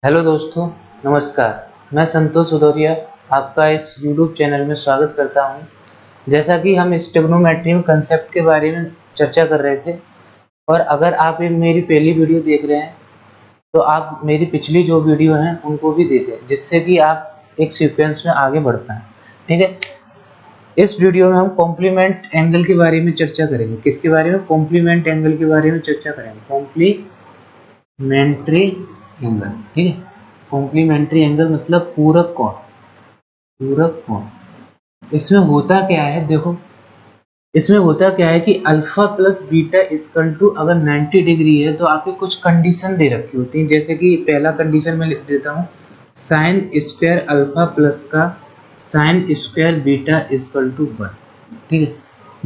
Hello दोस्तों, नमस्कार। मैं संतोष भदौरिया आपका इस यूट्यूब चैनल में स्वागत करता हूं। जैसा कि हम इस ट्रिग्नोमेट्री में कंसेप्ट के बारे में चर्चा कर रहे थे, और अगर आप ये मेरी पहली वीडियो देख रहे हैं तो आप मेरी पिछली जो वीडियो हैं उनको भी देखें, जिससे कि आप एक सीक्वेंस में आगे बढ़ पाएँ। ठीक है। इस वीडियो में हम कॉम्प्लीमेंट एंगल के बारे में चर्चा करेंगे। किसके बारे में? कॉम्प्लीमेंट एंगल के बारे में चर्चा करेंगे। Complementary angle. ठीक है। कॉम्प्लीमेंट्री एंगल मतलब पूरक कोण। पूरक कोण इसमें होता क्या है, देखो इसमें होता क्या है कि alpha plus beta equal to अगर 90 डिग्री है तो आपकी कुछ कंडीशन दे रखी होती है। जैसे कि पहला कंडीशन मैं लिख देता हूँ, साइन स्क्वायर अल्फा प्लस का sine square beta equal to 1। ठीक है।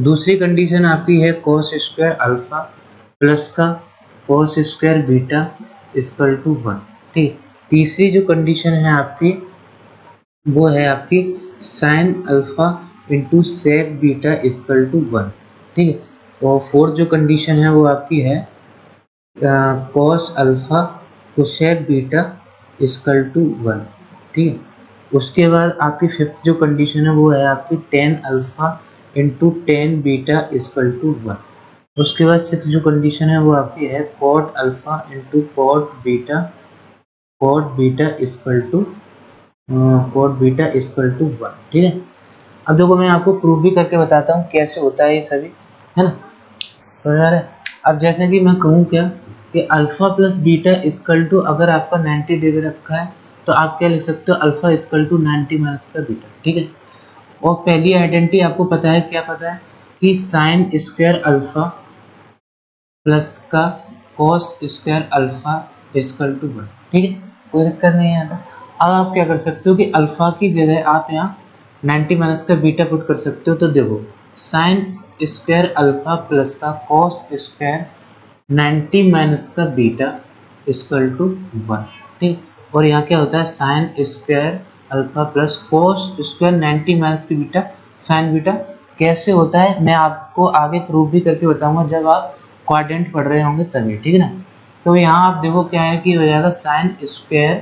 दूसरी कंडीशन आपकी है कॉस स्क्वायर अल्फा प्लस का cos square beta equal to 1। ठीक है। तीसरी जो कंडीशन है आपकी वो है आपकी sine alpha into sec beta equal to 1। ठीक है। और फोर्थ जो कंडीशन है वो आपकी है cos alpha cosec beta equal to 1। ठीक है। उसके बाद आपकी फिफ्थ जो कंडीशन है वो है आपकी tan alpha into tan beta equal to 1। उसके बाद सिक्स जो कंडीशन है वो आपकी है cot alpha into cot beta equal to cot beta equal to 1। ठीक है। अब देखो मैं आपको प्रूफ भी करके बताता हूँ कैसे होता है ये सभी, है ना। समझ आ रहा है? अब जैसे कि मैं कहूँ क्या कि alpha plus beta equal to अगर आपका 90 डिग्री रखा है तो आप क्या लिख सकते हो, अल्फा इक्वल टू 90 माइनस का बीटा। ठीक है। और पहली आइडेंटिटी आपको पता है, क्या पता है कि साइन स्क्वायर अल्फा प्लस का cos square alpha equal to 1। ठीक है। कोई दिक्कत नहीं है। अब आप क्या कर सकते हो कि अल्फा की जगह आप यहाँ 90 माइनस का बीटा पुट कर सकते हो। तो देखो साइन स्क्वायर अल्फा प्लस का कॉस स्क्वायर 90 माइनस का बीटा इक्वल टू 1। ठीक। और यहाँ क्या होता है sign square alpha plus cos square 90 minus की बीटा साइन बीटा। कैसे होता है मैं आपको आगे प्रूफ भी करके बताऊंगा जब आप क्वाड्रेंट पढ़ रहे होंगे तभी। ठीक है ना। तो यहाँ आप देखो क्या है कि हो जाएगा साइन स्क्वायर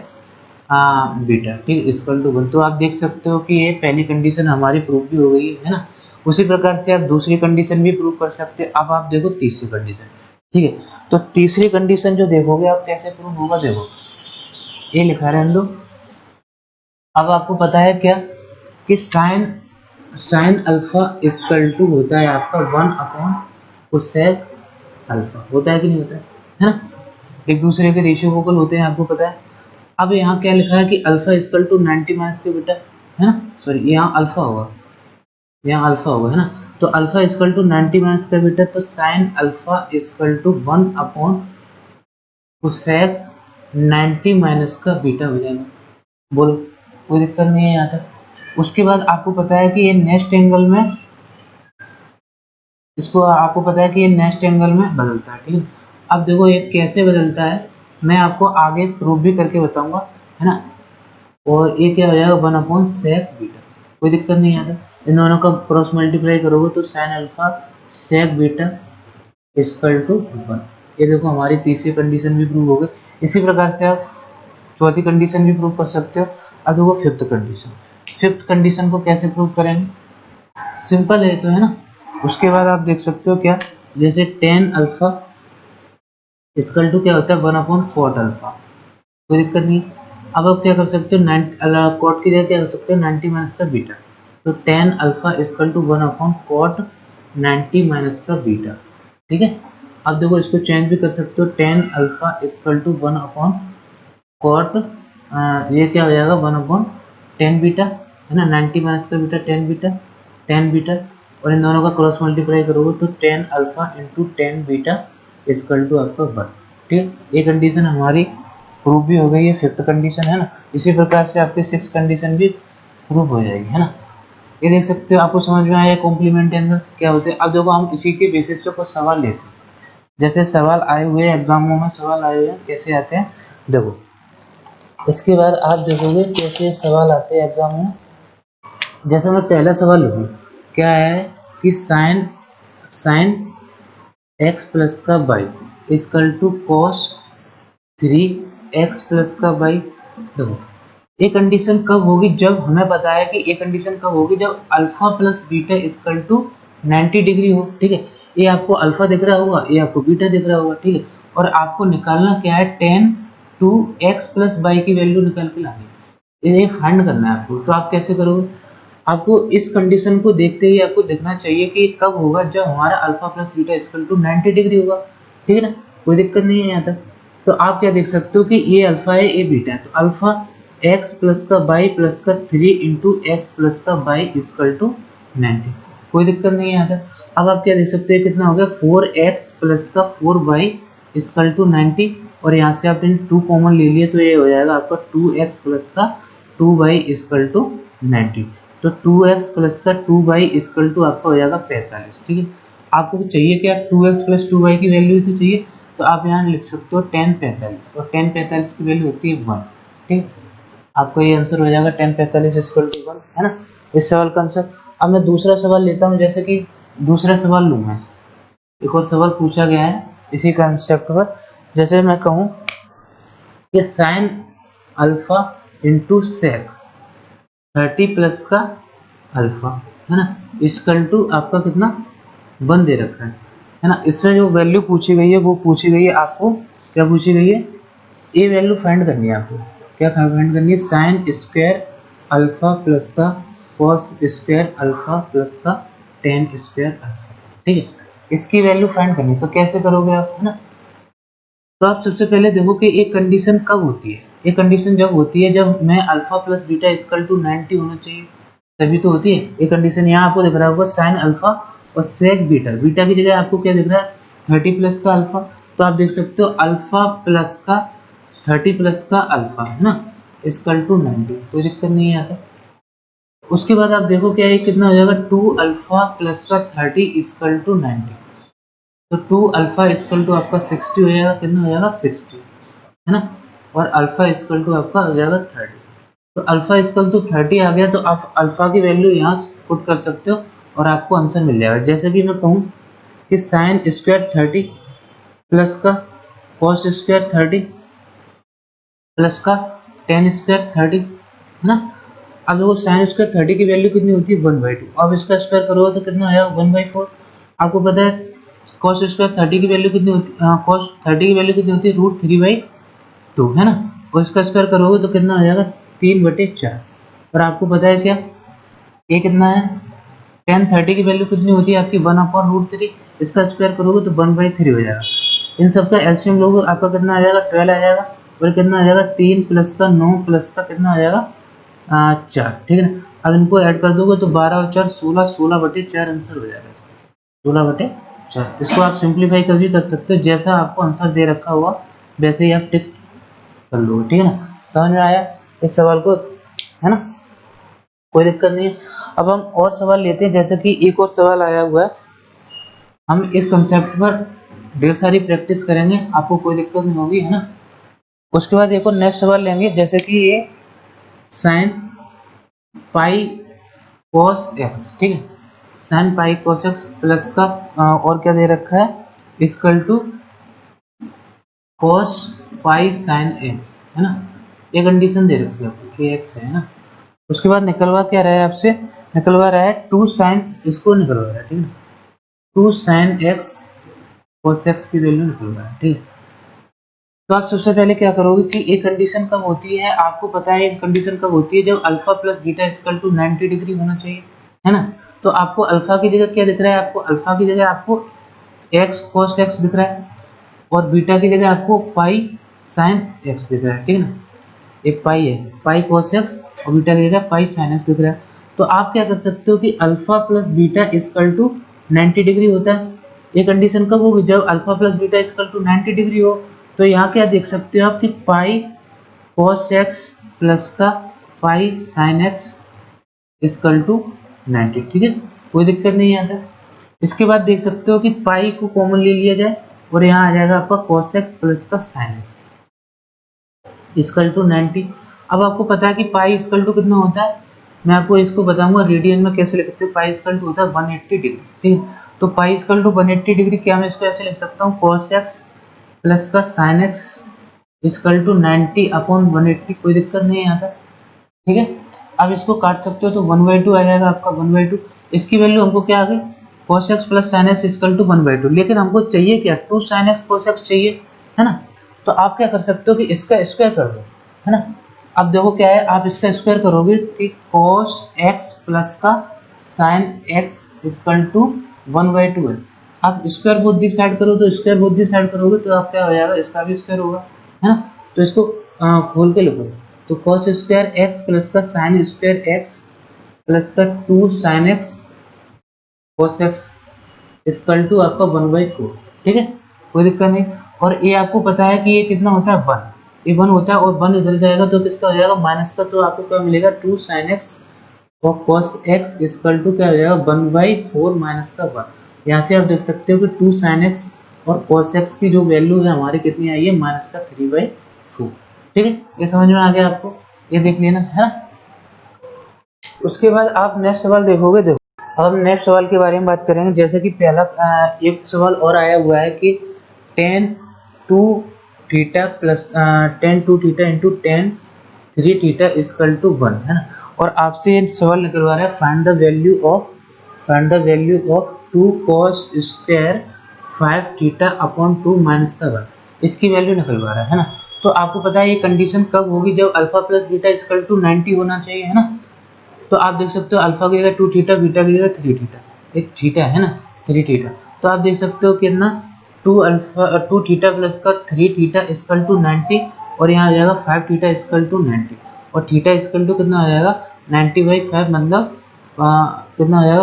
बीटा ठीक इक्वल टू 1। तो आप देख सकते हो कि ये पहली कंडीशन हमारी प्रूफ भी हो गई है ना। उसी प्रकार से आप दूसरी कंडीशन भी प्रूव कर सकते हैं। अब आप देखो तीसरी कंडीशन। ठीक है। तो तीसरी कंडीशन जो देखोगे आप कैसे प्रूव होगा, देखो ये लिखा रहने दो। अब आपको पता है क्या कि sine sine alpha equal to होता है आपका 1 अपॉन कोसेक अल्फा। होता है कि नहीं होता है ना। एक दूसरे के रेशियो फोकल होते हैं, आपको पता है। अब यहाँ क्या लिखा है कि अल्फा इक्वल टू 90 माइनस के बेटा, है ना। सॉरी यहाँ अल्फा होगा, यहाँ अल्फा होगा, है ना। तो अल्फा इक्वल टू 90 माइनस का बेटा, तो sine alpha equal to 1 upon cosec 90 minus का बीटा हो जाएगा। बोलो कोई दिक्कत नहीं है यहाँ तक। उसके बाद आपको पता है कि ये नेक्स्ट एंगल में, इसको आपको पता है कि ये नेक्स्ट एंगल में बदलता है। ठीक है। अब देखो ये कैसे बदलता है मैं आपको आगे प्रूफ भी करके बताऊंगा, है ना। और ये क्या हो जाएगा 1 अपॉन सेक बीटा। कोई दिक्कत नहीं आता। इन दोनों का क्रॉस मल्टीप्लाई करोगे तो sine alpha sec beta equal to 1। ये देखो हमारी तीसरी कंडीशन भी प्रूव हो गई। इसी प्रकार से आप चौथी कंडीशन भी प्रूव कर सकते हो। अब देखो फिफ्थ कंडीशन। फिफ्थ कंडीशन को कैसे प्रूव करेंगे, सिंपल है तो, है ना। उसके बाद आप देख सकते हो क्या, जैसे टेन अल्फा इक्वल टू क्या होता है 1 अपॉन कॉट अल्फा। कोई दिक्कत नहीं। अब आप क्या कर सकते हो, कॉट की जगह क्या कर सकते हो 90 माइनस का बीटा। तो tan alpha equal to 1 upon cot 90 minus का बीटा। ठीक है। अब देखो इसको चेंज भी कर सकते हो, tan alpha equal to 1 upon cot ये क्या हो जाएगा 1 अपॉन टेन बीटा, है ना। 90 माइनस का बीटा टेन बीटा। और इन दोनों का क्रॉस मल्टीप्लाई करोगे तो tan alpha into tan beta equal to आपका 1। ठीक। ये कंडीशन हमारी प्रूफ भी हो गई है, फिफ्थ कंडीशन, है ना। इसी प्रकार से आपकी सिक्स कंडीशन भी प्रूफ हो जाएगी, है ना। ये देख सकते हो, आपको समझ में आया कॉम्प्लीमेंट एंगल क्या होते हैं। अब देखो हम इसी के बेसिस पे कुछ सवाल लेते हैं। जैसे सवाल आए हुए एग्जामों में, सवाल आए हुए कैसे आते हैं देखो। इसके बाद आप देखोगे कैसे सवाल आते हैं एग्जाम में। जैसे मैं पहला सवाल लूँ, क्या है कि साइन एक्स प्लस का y equal to cos 3 x plus का बाई। देखो ये कंडीशन कब होगी, जब हमें पता है कि ये कंडीशन कब होगी जब alpha plus beta equal to 90 degree हो। ठीक है, ये आपको अल्फा दिख रहा होगा, ये आपको बीटा दिख रहा होगा। ठीक है, और आपको निकालना क्या है, tan two x plus y की वैल्यू निकाल के लानी है, ये फाइंड करना है आपको। तो आप कैसे करोगे, आपको इस कंडीशन को देखते ही आपको देखना चाहिए कि कब होगा, जब हमारा alpha plus beta equal to 90 degree होगा। ठीक है ना, कोई दिक्कत नहीं है यहाँ तक। तो आप क्या देख सकते हो कि ये अल्फा है, ये बीटा है, तो अल्फा एक्स प्लस का बाई प्लस का 3 इंटू एक्स प्लस का बाई इक्वल टू 90, कोई दिक्कत नहीं है यहाँ तक। अब आप क्या देख सकते हैं, कितना हो गया 4x प्लस का 4y इक्वल टू 90, और यहाँ से आपने 2 कॉमन ले लिए, तो ये हो जाएगा आपका 2x प्लस का 2y इक्वल टू 90। तो 2x प्लस का 2y इक्वल टू आपका हो जाएगा 45। ठीक है, आपको चाहिए क्या, 2x प्लस 2y की वैल्यू तो चाहिए, तो आप यहाँ लिख सकते हो 10 45, और 10 45 की वैल्यू होती है 1। ठीक, आपको ये आंसर हो जाएगा 10 45 इक्वल टू 1, है ना, इस सवाल का आंसर। अब मैं दूसरा सवाल लेता हूँ, जैसे कि दूसरा सवाल लूँ मैं, एक और सवाल पूछा गया है इसी कंसेप्ट पर। जैसे मैं कहूँ कि sine alpha into sec 30 plus का अल्फा, है ना, इक्वल टू आपका कितना 1 दे रखा है ना। इसमें जो वैल्यू पूछी गई है वो पूछी गई है आपको, क्या पूछी गई है, ये वैल्यू फाइंड करनी है आपको। क्या फाइंड करनी है, साइन स्क्वायर अल्फा प्लस का कॉस स्क्वायर अल्फा प्लस का टेन स्क्वायर अल्फा। ठीक है, इसकी वैल्यू फाइंड करनी है, तो कैसे करोगे आप, है ना। तो आप सबसे पहले देखो कि एक कंडीशन कब होती है, एक कंडीशन जब होती है जब मैं alpha plus beta equal to 90 होना चाहिए, तभी तो होती है ये कंडीशन। यहाँ आपको दिख रहा होगा साइन अल्फा और सेक बीटा, बीटा की जगह आपको क्या दिख रहा है 30 प्लस का अल्फा, तो आप देख सकते हो अल्फा प्लस का 30 प्लस का अल्फा, है ना, इक्वल टू 90, कोई दिक्कत नहीं आता। उसके बाद आप देखो क्या ये कितना हो जाएगा 2 अल्फा प्लस का 30 इक्वल टू 90, तो 2 अल्फा इक्वल टू आपका 60 हो जाएगा, कितना हो जाएगा 60, है ना, और अल्फा इक्वल टू आपका हो जाएगा 30। तो अल्फा इक्वल टू 30 आ गया, तो आप अल्फा की वैल्यू यहाँ पुट कर सकते हो और आपको आंसर मिल जाएगा। जैसे कि मैं कहूँ कि साइन स्क्वायर 30 प्लस का कॉस स्क्वायर 30 प्लस का टेन स्क्वायर 30, है ना। अब देखो साइन स्क्वायर 30 की वैल्यू कितनी होती है 1/2, अब इसका स्क्वायर करोगे तो कितना आएगा 1/4। आपको पता है कॉस स्क्वायर 30 की वैल्यू कितनी होती है, कॉस 30 की वैल्यू कितनी होती है √3/2, है ना, और इसका स्क्वायर करोगे तो कितना आ जाएगा 3/4। और आपको पता है क्या ये कितना है, tan 30 की वैल्यू कितनी होती है आपकी 1/√3, इसका स्क्वायर करोगे तो 1/3 हो जाएगा। इन सब का एलसीएम लोगे आपका कितना आ जाएगा 12 आ जाएगा, और कितना आ जाएगा 3 प्लस का 9 प्लस का कितना आ जाएगा 4। ठीक है ना, अब इनको ऐड कर दोगे तो 12 और 4 16, 16/4 आंसर हो जाएगा इसका, 16/4। इसको आप सिंप्लीफाई कर भी कर सकते हो, जैसा आपको आंसर दे रखा होगा वैसे ही आप टिक कर लो। ठीक है ना, समझ में आया इस सवाल को, है ना, कोई दिक्कत नहीं है। अब हम और सवाल लेते हैं, जैसे कि एक और सवाल आया हुआ है, हम इस कंसेप्ट पर ढेर सारी प्रैक्टिस करेंगे, आपको कोई दिक्कत नहीं होगी, है ना। उसके बाद एक और नेक्स्ट सवाल लेंगे, जैसे कि ये साइन पाई कॉस एक्स, ठीक है, sine pi cos x plus का और क्या दे रखा है equal to cos pi sine x, है ना, ये कंडीशन दे रखी है आपको कि एक्स है ना। उसके बाद निकलवा क्या रहा है आपसे, निकलवा रहा है 2 साइन, इसको निकलवा रहा है, ठीक है, 2 साइन एक्स कॉस एक्स की वैल्यू निकलवा रहा है, ठीक है। तो आप सबसे पहले क्या करोगे कि एक कंडीशन कब होती है, आपको पता है एक कंडीशन कब होती है जब alpha plus beta equal to 90 degree होना चाहिए, है ना। तो आपको अल्फा की जगह क्या दिख रहा है, आपको अल्फा की जगह आपको एक्स कॉस एक्स दिख रहा है, और बीटा की जगह आपको पाई साइन एक्स दिख रहा है, ठीक है ना, एक पाई है पाई कॉस एक्स, और बीटा की जगह पाई साइन एक्स दिख रहा है। तो आप क्या कर सकते हो कि alpha plus beta equal to 90 degree होता है, ये कंडीशन कब होगी जब alpha plus beta equal to 90 degree हो। तो यहाँ क्या देख सकते हो आप कि पाई कॉस एक्स प्लस का pi sine x equal to 90, ठीक है, कोई दिक्कत नहीं आता। इसके बाद देख सकते हो कि पाई को कॉमन ले लिया जाए और यहाँ आ जाएगा आपका cos x प्लस का sin x इक्वल टू 90। अब आपको पता है कि पाई इक्वल टू कितना होता है, मैं आपको इसको बताऊंगा रेडियन में कैसे लिखते हैं। पाई इक्वल टू होता है 180 डिग्री, ठीक है। तो पाई इक्वल टू 180 डिग्री क्या मैं इसको ऐसे लिख सकता हूँ cos x प्लस का sin x इक्वल टू 90/180, कोई दिक्कत नहीं है यहाँ तक, ठीक है। अब इसको काट सकते हो तो 1/2 आ जाएगा आपका 1/2। इसकी वैल्यू हमको क्या आ गई, cos x plus sin x equal to 1/2, लेकिन हमको चाहिए क्या, 2 sin x cos x चाहिए, है ना। तो आप क्या कर सकते हो कि इसका स्क्वायर कर दो, है ना। अब देखो क्या है, आप इसका स्क्वायर करोगे कि cos x प्लस का sin x इक्वल टू 1/2 है। आप स्क्वायर बोथ दी साइड करो तो स्क्वायर बोथ दी साइड करोगे तो आप क्या हो जाएगा, इसका भी स्क्वायर होगा, है ना। तो इसको खोल के लिखो, तो cos स्क्वायर x प्लस का sin स्क्वायर x प्लस का 2 sin x cos x equal to आपका 1/4, ठीक है, कोई दिक्कत नहीं। और ये आपको पता है कि ये कितना होता है 1, ये 1 होता है, और 1 इधर जाएगा तो किसका हो जाएगा, माइनस का, तो आपको क्या मिलेगा 2 sin x और cos x इक्वल टू क्या हो जाएगा 1/4 माइनस का 1। यहाँ से आप देख सकते हो कि 2 sin x और cos x की जो वैल्यू है हमारी कितनी आई है, माइनस का 3/4, ठीक है। ये समझ में आ गया आपको, ये देख लेना, है ना। उसके बाद आप नेक्स्ट सवाल देखोगे, देखो अब हम नेक्स्ट सवाल के बारे में बात करेंगे। जैसे कि पहला एक सवाल और आया हुआ है कि tan 2 theta plus tan 2 theta into tan 3 theta equal to 1, है ना। और आपसे ये सवाल निकलवा रहा है find the value of 2 cos square 5 theta upon 2 minus का 1, इसकी वैल्यू निकलवा रहा है ना। तो आपको पता है ये कंडीशन कब होगी, जब alpha plus beta equal to 90 होना चाहिए, है ना। तो आप देख सकते हो अल्फा की जगह 2 थीटा, बीटा की जगह 3 थीटा, एक थीटा है ना, 3 थीटा। तो आप देख सकते हो कितना 2 थीटा प्लस का 3 थीटा इक्वल टू 90, और यहाँ आ जाएगा 5 थीटा इक्वल टू 90, और थीटा इक्वल टू कितना हो जाएगा 90/5, मतलब कितना हो जाएगा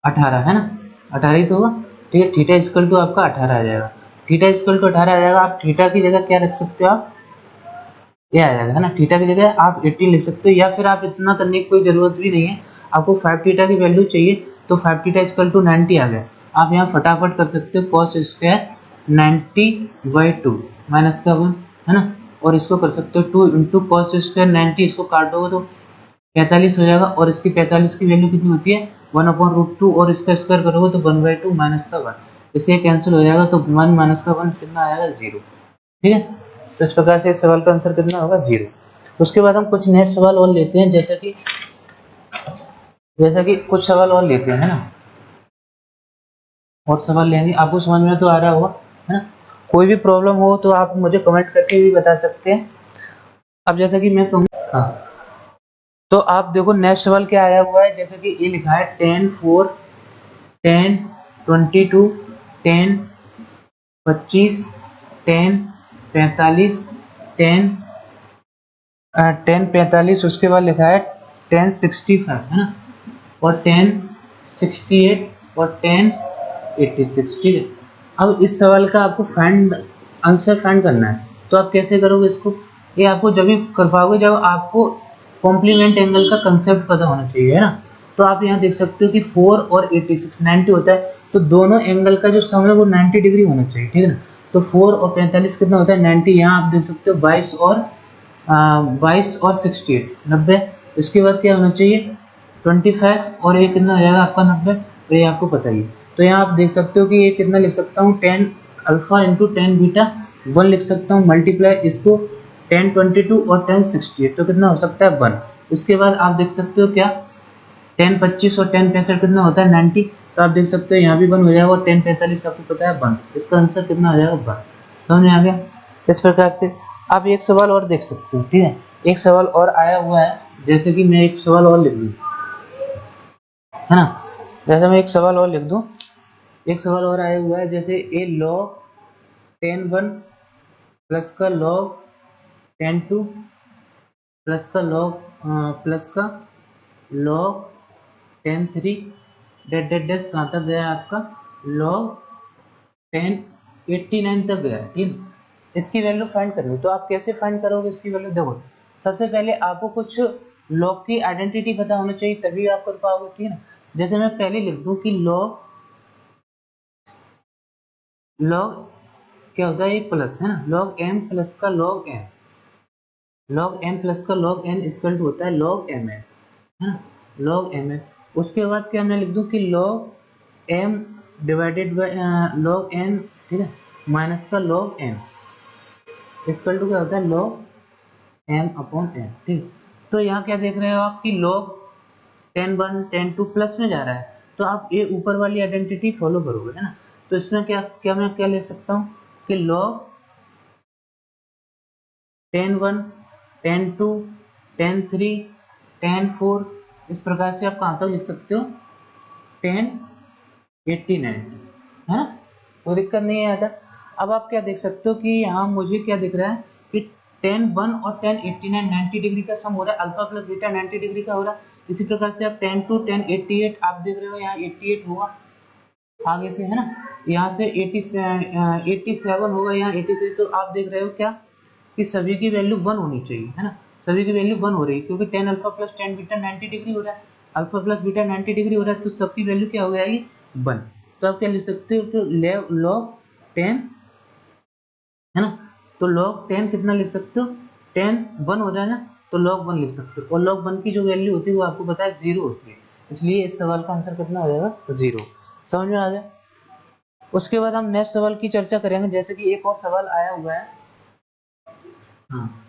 18, है ना, 18 ही तो होगा, ठीक है। थीटा इक्वल टू आपका 18 आ जाएगा, थीटा इक्वल टू 18 आ जाएगा। आप थीटा की जगह क्या रख सकते हो, आप ये आ जाएगा, है ना। थीटा की जगह आप 18 लिख सकते हो, या फिर आप इतना करने की कोई ज़रूरत भी नहीं है। आपको 5 थीटा की वैल्यू चाहिए, तो 5 थीटा इक्वल टू 90 आ गया। आप यहाँ फटाफट कर सकते हो cos स्क्वायर 90/2 माइनस का 1, है ना। और इसको कर सकते हो 2 इंटू कॉस स्क्वायर 90, इसको काट दोगे तो 45 हो जाएगा, और इसकी 45 की वैल्यू कितनी होती है 1/√2, और इसका स्क्वायर करोगे तो 1/2 माइनस का 1, इससे कैंसिल हो जाएगा, तो 1 माइनस का 1 कितना आएगा 0, ठीक है। तो इस प्रकार से इस सवाल का आंसर कितना होगा 0। उसके बाद हम कुछ नेक्स्ट सवाल और लेते हैं, जैसा कि कुछ सवाल और लेते हैं, है ना। और सवाल लेंगे, आपको समझ में तो आ रहा होगा, है ना। कोई भी प्रॉब्लम हो तो आप मुझे कमेंट करके भी बता सकते हैं। अब जैसा कि मैं कहूँ, हाँ, तो आप देखो नेक्स्ट सवाल क्या आया हुआ है। जैसे कि ये लिखा है 10 4 10 22 10 25 10 45 10 10 45, उसके बाद लिखा है 10 65, है ना, और 10 68 और 10 86, ठीक है। अब इस सवाल का आपको आंसर फाइंड करना है, तो आप कैसे करोगे इसको, ये आपको जब भी कर पाओगे जब आपको कॉम्प्लीमेंट एंगल का कंसेप्ट पता होना चाहिए, है ना। तो आप यहाँ देख सकते हो कि 4 और 86 90 होता है, तो दोनों एंगल का जो सम है वो 90 डिग्री होना चाहिए, ठीक है ना। तो 4 और 45 कितना होता है 90, यहाँ आप देख सकते हो 22 और 68 90। इसके बाद क्या होना चाहिए 25, और ये कितना हो जाएगा आपका 90, और ये आपको पता ही है। तो यहाँ आप देख सकते हो कि ये कितना लिख सकता हूँ 10 अल्फा इंटू 10 बीटा 1 लिख सकता हूँ, मल्टीप्लाई इसको 10 22 और 10 68, तो कितना हो सकता है 1। इसके बाद आप देख सकते हो क्या 10 25 और 10 65 कितना होता है 90, तो आप देख सकते हो यहाँ भी 1 हो जाएगा, और 10 45 आपको पता है 1, इसका आंसर कितना हो जाएगा 1। समझ में आ गया। इस प्रकार से आप एक सवाल और देख सकते हो, ठीक है। एक सवाल और आया हुआ है, जैसे कि मैं एक सवाल और लिख दूँ, है ना। जैसे मैं एक सवाल और लिख दूँ, एक सवाल और आया हुआ है, जैसे ए log 10 1 प्लस का log 10 2 प्लस का log 10 3 डेट डेट डेट कहाँ तक गया आपका log 10 89 तक गया, ठीक है। इसकी वैल्यू फाइंड करनी, तो आप कैसे फाइंड करोगे इसकी वैल्यू, देखो सबसे पहले आपको कुछ लॉग की आइडेंटिटी पता होना चाहिए, तभी आप कर पाओगे, ठीक है ना। जैसे मैं पहले लिख दूं कि लॉग क्या होता है, ये प्लस, है ना, log m प्लस का log m प्लस का log n इक्वल टू होता है log mn, है ना, log mn। उसके बाद क्या मैं लिख दूं कि log m divided by log n, ठीक है, माइनस का log n, इक्वल टू क्या होता है, log m अपॉन n, ठीक। तो यहाँ क्या देख रहे हो आप कि log 10 1 10 2 प्लस में जा रहा है, तो आप ये ऊपर वाली आइडेंटिटी फॉलो करोगे, है ना। तो इसमें क्या क्या मैं क्या ले सकता हूँ कि log 10 1 10 2 10 3 10 4, इस प्रकार से आप कहाँ तक लिख सकते हो, 10 80 90, है ना, कोई दिक्कत नहीं है। आता अब आप क्या देख सकते हो कि यहाँ मुझे क्या दिख रहा है कि 10 1 और 10 89 90 डिग्री का सम हो रहा है, अल्फा प्लस बीटा 90 डिग्री का हो रहा है। इसी प्रकार से आप 10 2 10 88 आप देख रहे हो, यहाँ 88 होगा आगे से, है ना, यहाँ से 87 होगा, यहाँ 83। तो आप देख रहे हो क्या कि सभी की वैल्यू 1 होनी चाहिए, है ना, सभी की वैल्यू 1 हो रही है, क्योंकि 10 अल्फा प्लस 10 बीटा 90 डिग्री हो रहा है, अल्फा प्लस बीटा 90 डिग्री हो रहा है, तो सबकी वैल्यू क्या हो जाएगी, 1। तो आप क्या लिख सकते हो, तो log 10, है ना, तो log 10 कितना लिख सकते हो, 10 1 हो जाए ना, तो log 1 लिख सकते हो, और log 1 की जो वैल्यू होती है वो आपको पता है 0 होती है, इसलिए इस सवाल का आंसर कितना हो जाएगा, 0। समझ में आ गया। उसके बाद हम नेक्स्ट सवाल की चर्चा करेंगे, जैसे कि एक और सवाल आया हुआ है, हाँ,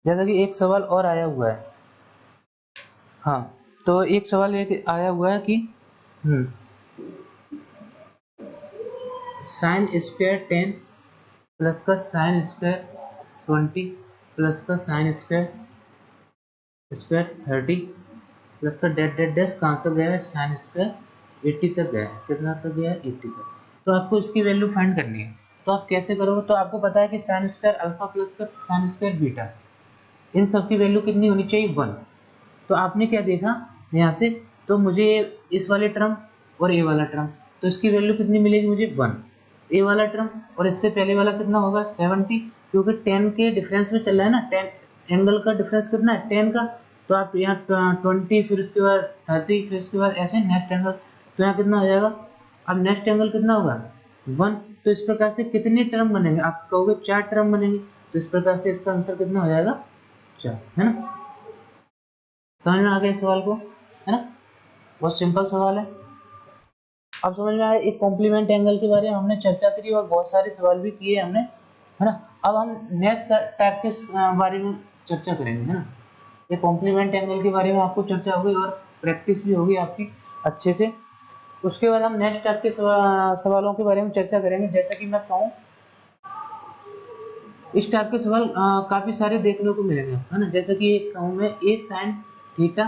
जैसा कि एक सवाल और आया हुआ है, हाँ, तो एक सवाल एक आया हुआ है कि साइन स्क्वायर 10 प्लस का साइन स्क्वायर 20 प्लस का साइन स्क्वायर स्क्वायर 30 प्लस का डेट डेट डैश कहाँ तक गया है, साइन स्क्वायर 80 तक गया है, कितना तक गया है, 80 तक। तो आपको इसकी वैल्यू फाइंड करनी है, तो आप कैसे करोगे, तो आपको पता है कि साइन स्क्वायर अल्फा प्लस का साइन स्क्वायर बीटा, इन सब की वैल्यू कितनी होनी चाहिए, 1। तो आपने क्या देखा यहाँ से, तो मुझे इस वाले टर्म और ए वाला टर्म, तो इसकी वैल्यू कितनी मिलेगी मुझे, 1। ए वाला टर्म और इससे पहले वाला कितना होगा, 70, क्योंकि 10 के डिफरेंस में चल रहा है ना, 10 एंगल का डिफरेंस कितना है, 10 का। तो आप यहाँ 20, फिर उसके बाद 30, फिर उसके बाद ऐसे नेक्स्ट एंगल, तो यहाँ कितना हो जाएगा, अब नेक्स्ट एंगल कितना होगा, 1। तो इस प्रकार से कितने टर्म बनेंगे, आप कहोगे 4 टर्म बनेंगे, तो इस प्रकार से इसका आंसर कितना हो जाएगा, 4, है ना। समझ में आ गया इस सवाल को, है ना, बहुत सिंपल सवाल है। अब समझ में आया, एक कॉम्प्लीमेंट एंगल के बारे में हमने चर्चा करी और बहुत सारे सवाल भी किए हमने, है ना। अब हम नेक्स्ट टाइप के बारे में चर्चा करेंगे, है ना। ये कॉम्प्लीमेंट एंगल के बारे में आपको चर्चा होगी और प्रैक्टिस भी होगी आपकी अच्छे से। उसके बाद हम नेक्स्ट टाइप के सवालों के बारे में चर्चा करेंगे, जैसा कि मैं कहूँ, इस टाइप के सवाल काफी सारे देखने को मिलेंगे, है ना। जैसे कि एक कहूँ मैं, A sine theta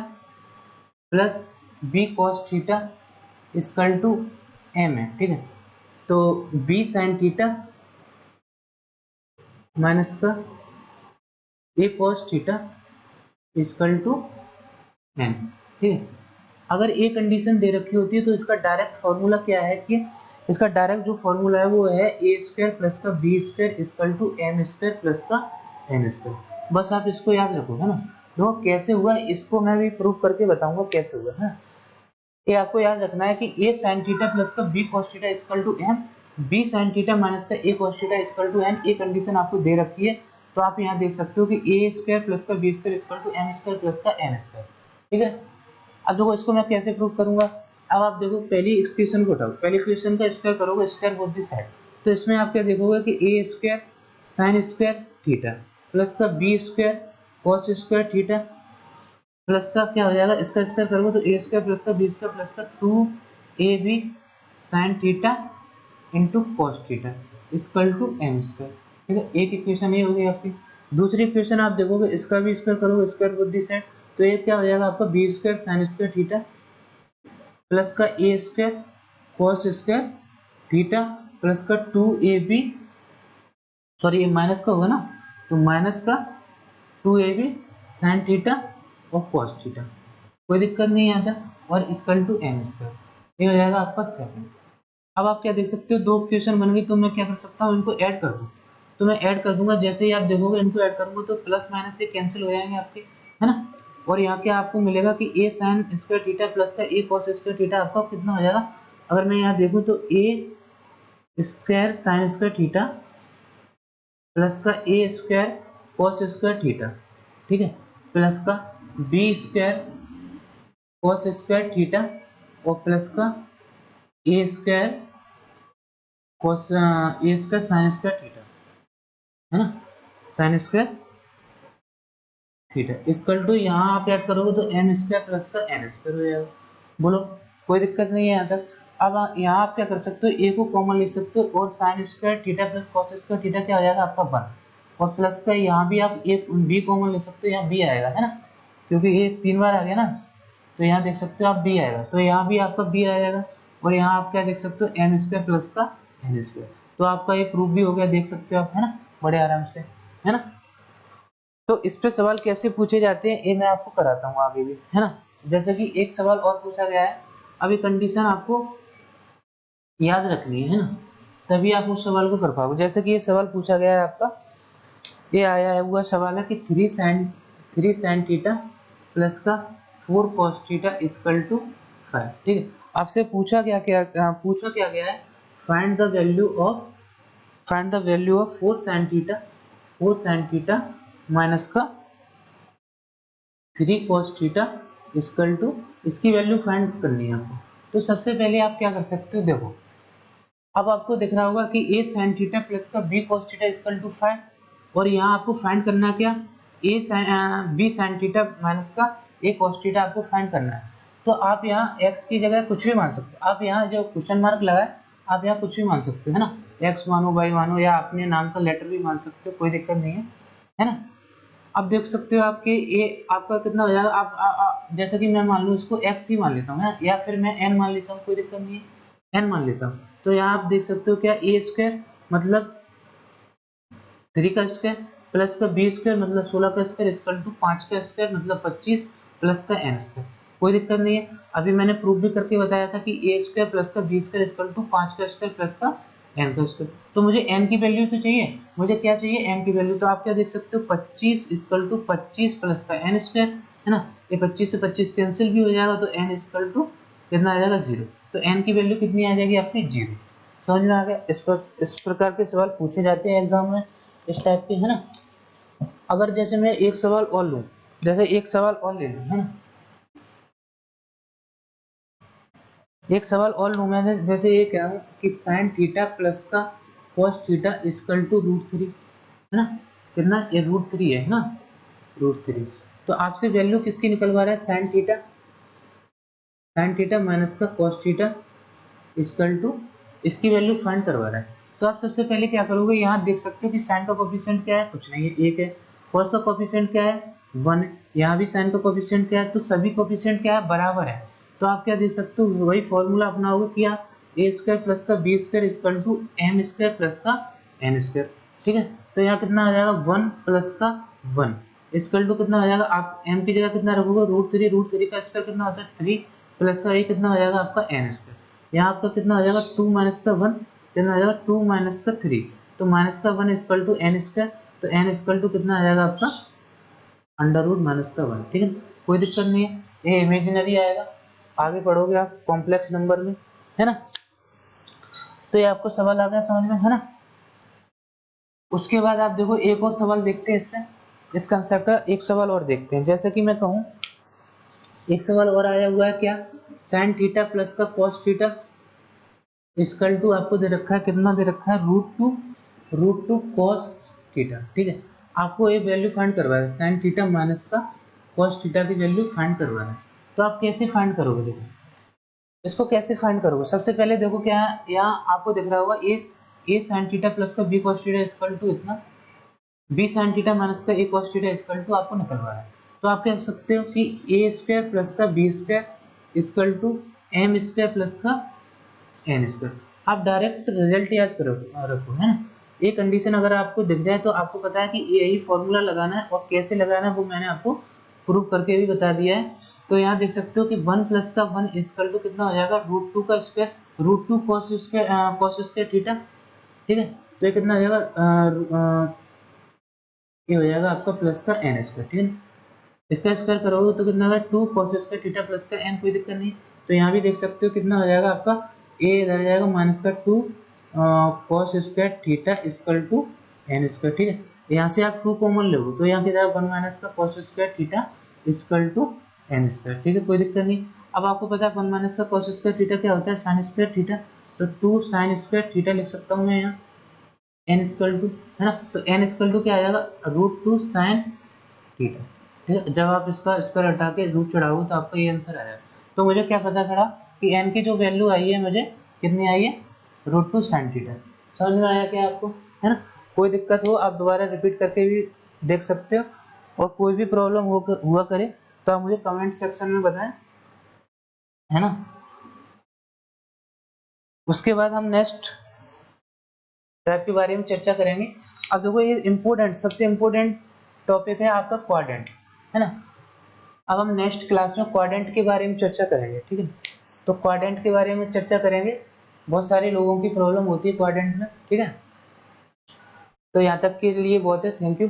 plus B cos theta equal to M है, ठीक है। तो बी साइन थीटा माइनस का ए cos theta equal to M, ठीक है। अगर ए कंडीशन दे रखी होती है तो इसका डायरेक्ट फॉर्मूला क्या है, कि इसका डायरेक्ट जो फॉर्मूला है वो है ए स्क्वायर प्लस का B square equal to M square plus का एन स्क्वायर। बस आप इसको याद रखो, है ना। देखो कैसे हुआ, इसको मैं भी प्रूव करके बताऊंगा कैसे हुआ, है ना। ये आपको याद रखना है कि ए साइन थीटा प्लस का B cos theta equal to M, B sine theta minus का ए cos theta equal to N, ये कंडीशन आपको दे रखी है। तो आप यहाँ देख सकते हो कि ए स्क्वायर प्लस का B square equal to M square plus का एन स्क्वायर, ठीक है। अब देखो इसको मैं कैसे प्रूव करूंगा। अब आप देखो पहली इक्वेशन को उठाओ, पहली इक्वेशन का स्क्वायर करोगे, स्क्वायर बोथ दी साइड, तो इसमें आप क्या देखोगे कि ए square sine square theta plus का B square cos square theta plus का क्या हो जाएगा, इसका स्क्वायर करोगे तो ए स्क्वायर प्लस का बी स्क्वायर प्लस का 2ab sine theta into cos theta equal to M square, ठीक है। एक इक्वेशन ये हो गई आपकी। दूसरी इक्वेशन आप देखोगे, इसका भी स्क्वायर करोगे, स्क्वायर बोथ दी साइड, तो ये क्या हो जाएगा आपका B square sine square theta plus का A square cos square theta plus का 2ab, सॉरी ये माइनस का होगा ना, तो माइनस का 2ab साइन थीटा और कॉस थीटा, कोई दिक्कत नहीं आता, और इक्वल टू एम स्क्वायर, ये हो जाएगा आपका 7। अब आप क्या देख सकते हो, दो इक्वेशन बन गई, तो मैं क्या कर सकता हूँ, इनको ऐड कर दूँ, तो मैं ऐड कर दूंगा। जैसे ही आप देखोगे इनको ऐड करूंगा तो प्लस माइनस से कैंसिल हो जाएंगे आपके, है ना। और यहाँ क्या आपको मिलेगा कि A sign square theta plus का ए कॉस स्क्वायर थीटा आपका कितना हो जाएगा। अगर मैं यहाँ देखूँ तो A square sine square theta plus का A square cos square theta, ठीक है, प्लस का B square cos square theta और प्लस का A square cos A square sine square theta, है ना। Sine square theta equal to, यहाँ आप ऐड करोगे तो एम स्क्वायर प्लस का एन स्क्वायर हो जाएगा। बोलो कोई दिक्कत नहीं है यहाँ तक। अब यहाँ आप क्या कर सकते हो, ए को कॉमन ले सकते हो और sign square theta plus cos square theta क्या हो जाएगा आपका 1, और प्लस का यहाँ भी आप एक बी कॉमन ले सकते हो, यहाँ बी आएगा है ना, क्योंकि ये 3 बार आ गया ना, तो यहाँ देख सकते हो आप बी आएगा, तो यहाँ भी आपका बी आ जाएगा, और यहाँ आप क्या देख सकते हो एम स्क्वायर प्लस का एन स्क्वायर। तो आपका ये प्रूफ भी हो गया, देख सकते हो आप है ना, बड़े आराम से है ना। तो इस पे सवाल कैसे पूछे जाते हैं ये मैं आपको कराता हूँ आगे भी है ना। जैसे कि एक सवाल और पूछा गया है, अभी कंडीशन आपको याद रखनी है ना, तभी आप उस सवाल को कर पाओगे। जैसे कि ये सवाल पूछा गया है आपका, ये आया हुआ सवाल है कि 3 sin थीटा प्लस का 4 cos थीटा इक्वल टू 5। ठीक है, आपसे पूछा क्या गया है, find the value of 4 sin theta minus का 3 cos थीटा इक्वल टू, इसकी वैल्यू फाइंड करनी है आपको। तो सबसे पहले आप क्या कर सकते हो, देखो अब आपको दिख रहा होगा कि a sin थीटा प्लस का b cos theta equal to 5, और यहाँ आपको फाइंड करना क्या, b sin थीटा माइनस का a cos थीटा आपको फाइंड करना है। तो आप यहाँ x की जगह कुछ भी मान सकते हो, आप यहाँ जो क्वेश्चन मार्क लगा है आप यहाँ कुछ भी मान सकते हो है ना, x मानो y मानो, या अपने नाम का लेटर भी मान सकते हो, कोई दिक्कत नहीं है ना। अब देख सकते हो आपके ये आपका कितना हो जाएगा, आप जैसे कि मैं मान लूँ इसको x ही मान लेता हूँ, या फिर मैं n मान लेता हूँ, कोई दिक्कत नहीं है, n मान लेता हूँ। तो यहाँ आप देख सकते हो क्या, ए स्क्वायर मतलब 3 का स्क्वायर प्लस का बी स्क्वायर मतलब 16 का स्क्वायर इक्वल टू 5 का स्क्वायर मतलब 25 प्लस का एन स्क्वायर। कोई दिक्कत नहीं है, अभी मैंने प्रूफ भी करके बताया था कि ए स्क्वायर प्लस का बी स्क्वायर इक्वल टू 5 का स्क्वायर प्लस का एन का स्क्वायर। तो मुझे एन की वैल्यू तो चाहिए, मुझे क्या चाहिए, एन की वैल्यू। तो आप क्या देख सकते हो 25 इक्वल टू 25 प्लस का एन स्क्वायर है ना, ये 25 से 25 कैंसिल भी हो जाएगा, तो एन इक्वल टू कितना आ जाएगा 0। तो एन की वैल्यू कितनी आ जाएगी आपकी 0। समझ में आ गया। इस प्रकार के सवाल पूछे जाते हैं एग्जाम में, इस टाइप के है ना। अगर जैसे मैं एक सवाल और लूं, जैसे एक सवाल और ले लूं है ना, एक सवाल और लूं मैंने, जैसे ये क्या है कि साइन थीटा प्लस का कॉस थीटा इक्वल टू √3 है ना, कितना ये √3 है ना, √3। तो आपसे वैल्यू किसकी निकलवा रहा है, साइन थीटा माइनस का कॉस थीटा इक्वल टू, इसकी वैल्यू फाइंड करवा रहा है। तो आप सबसे पहले क्या करोगे, यहाँ देख सकते हो कि साइन का कोफिशिएंट क्या है, कुछ नहीं है 1 है, कॉस का कोफिशिएंट क्या है 1 है, यहाँ भी साइन का कोफिशिएंट क्या है, तो सभी कोफिशिएंट क्या है बराबर है। तो आप क्या देख सकते हो, वही फॉर्मूला अपनाओगे क्या, ए स्क्वायर प्लस का B square equal to M square plus का एन स्क्वायर। ठीक है, तो यहाँ कितना आ जाएगा 1 प्लस का 1 इक्वल टू कितना हो जाएगा, आप m की जगह कितना रखोगे √3 का स्क्वायर कितना होता है 3 प्लस का ये कितना हो जाएगा आपका n स्क्वायर। यहाँ आपका कितना हो जाएगा 2 माइनस का 1 कितना आ जाएगा 2 माइनस का 3, तो माइनस का 1 इक्वल टू एन स्क्वायर, तो n इक्वल टू कितना आ जाएगा आपका √-1। ठीक है, कोई दिक्कत नहीं है, ये इमेजिनरी आएगा, आगे पढ़ोगे आप कॉम्प्लेक्स नंबर में है ना। तो ये आपको सवाल आ गया समझ में है ना। उसके बाद आप देखो एक और सवाल देखते हैं इसमें, इस कंसेप्ट का एक सवाल और देखते हैं। जैसे कि मैं कहूँ एक सवाल और आया हुआ है क्या, साइन थीटा प्लस का कॉस थीटा इक्वल टू आपको दे रखा है, कितना दे रखा है √2 कॉस थीटा। ठीक है, आपको ये वैल्यू फाइंड करवा है, साइन थीटा माइनस का कॉस थीटा की वैल्यू फाइंड करवा है। तो आप कैसे फाइंड करोगे, देखो इसको कैसे फाइंड करोगे। सबसे पहले देखो क्या है, यहाँ आपको दिख रहा होगा ए साइन थीटा प्लस का B cos theta equal to इतना, बी साइन थीटा माइनस का ए कॉस थीटा इक्वल टू आपको निकलवा है। तो आप कह सकते हो कि ए स्क्वायर प्लस का B square equal to M square plus का एन स्क्वायर। आप डायरेक्ट रिजल्ट याद करो रखो है ना। ये कंडीशन अगर आपको दिख जाए तो आपको पता है कि यही फॉर्मूला लगाना है, और कैसे लगाना है वो मैंने आपको प्रूव करके भी बता दिया है। तो यहाँ देख सकते हो कि 1 प्लस का 1 इक्वल टू कितना हो जाएगा √2 का स्क्वायर, √2 कॉस स्क्वायर थीटा। ठीक है, तो ये कितना हो जाएगा, ये हो जाएगा आपका प्लस का एन स्क्वायर। ठीक है, इसका स्क्वायर करोगे तो कितना होगा 2 cos स्क्वायर थीटा प्लस का एन, कोई दिक्कत नहीं। तो यहाँ भी देख सकते हो कितना हो जाएगा आपका ए इधर जाएगा माइनस का 2 cos square theta equal to n square. ठीक है, यहाँ से आप 2 कॉमन लोगे तो यहाँ की जाएगा 1 माइनस का cos square theta equal to n square. ठीक है, कोई दिक्कत नहीं। अब आपको पता है 1 माइनस का cos स्क्वायर थीटा क्या होता है, साइन स्क्वायर थीटा, तो 2 साइन स्क्वायर थीटा लिख सकता हूँ मैं यहाँ। एन स्क्वायर टू, है ना, तो एन स्क्वायर टू क्या आ जाएगा, √2 sin थीटा। ठीक है, जब आप इसका स्क्वायर हटा के रूट चढ़ाओगे तो आपको ये आंसर आ जाएगा। तो मुझे क्या पता चला कि एन की जो वैल्यू आई है मुझे कितनी आई है, √2 sin थीटा। समझ में आया क्या आपको, है ना। कोई दिक्कत हो आप दोबारा रिपीट करके भी देख सकते हो, और कोई भी प्रॉब्लम हुआ करे तो आप मुझे कमेंट सेक्शन में बताएं, है ना। उसके बाद हम नेक्स्ट टैब के बारे में चर्चा करेंगे। अब देखो ये इम्पोर्टेंट, सबसे इम्पोर्टेंट टॉपिक है आपका क्वाड्रेंट, है ना। अब हम नेक्स्ट क्लास में क्वाड्रेंट के बारे में चर्चा करेंगे, ठीक है। तो क्वाड्रेंट के बारे में चर्चा करेंगे, बहुत सारे लोगों की प्रॉब्लम होती है क्वाड्रेंट में, ठीक है। तो यहाँ तक के लिए बहुत है, थैंक यू।